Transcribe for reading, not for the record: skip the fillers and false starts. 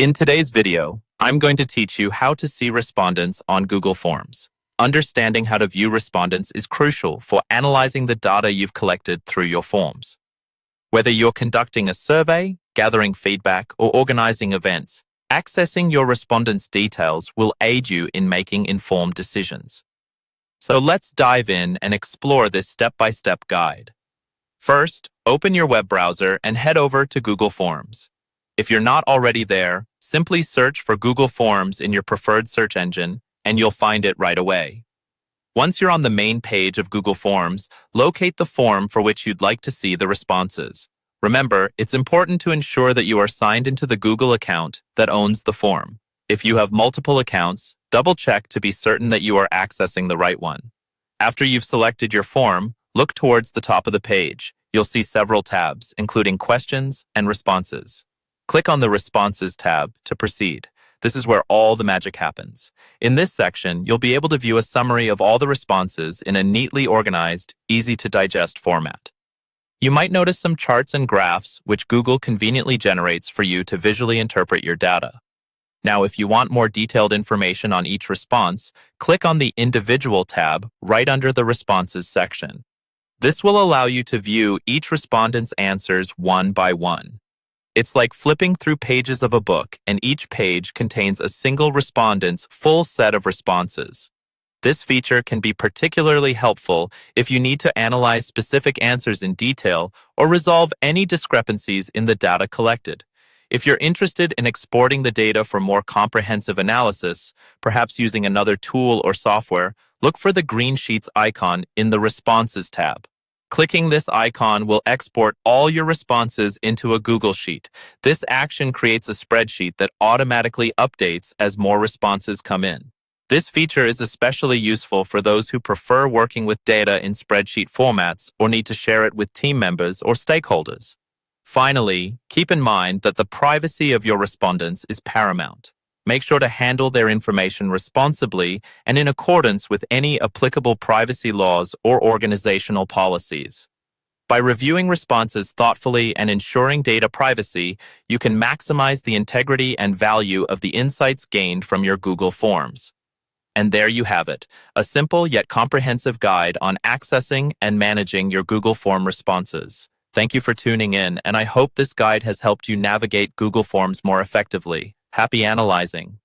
In today's video, I'm going to teach you how to see respondents on Google Forms. Understanding how to view respondents is crucial for analyzing the data you've collected through your forms. Whether you're conducting a survey, gathering feedback, or organizing events, accessing your respondents' details will aid you in making informed decisions. So let's dive in and explore this step-by-step guide. First, open your web browser and head over to Google Forms. If you're not already there, simply search for Google Forms in your preferred search engine, and you'll find it right away. Once you're on the main page of Google Forms, locate the form for which you'd like to see the responses. Remember, it's important to ensure that you are signed into the Google account that owns the form. If you have multiple accounts, double-check to be certain that you are accessing the right one. After you've selected your form, look towards the top of the page. You'll see several tabs, including Questions and Responses. Click on the Responses tab to proceed. This is where all the magic happens. In this section, you'll be able to view a summary of all the responses in a neatly organized, easy-to-digest format. You might notice some charts and graphs which Google conveniently generates for you to visually interpret your data. Now, if you want more detailed information on each response, click on the Individual tab right under the Responses section. This will allow you to view each respondent's answers one by one. It's like flipping through pages of a book, and each page contains a single respondent's full set of responses. This feature can be particularly helpful if you need to analyze specific answers in detail or resolve any discrepancies in the data collected. If you're interested in exporting the data for more comprehensive analysis, perhaps using another tool or software, look for the green sheets icon in the Responses tab. Clicking this icon will export all your responses into a Google Sheet. This action creates a spreadsheet that automatically updates as more responses come in. This feature is especially useful for those who prefer working with data in spreadsheet formats or need to share it with team members or stakeholders. Finally, keep in mind that the privacy of your respondents is paramount. Make sure to handle their information responsibly and in accordance with any applicable privacy laws or organizational policies. By reviewing responses thoughtfully and ensuring data privacy, you can maximize the integrity and value of the insights gained from your Google Forms. And there you have it, a simple yet comprehensive guide on accessing and managing your Google Form responses. Thank you for tuning in, and I hope this guide has helped you navigate Google Forms more effectively. Happy analyzing!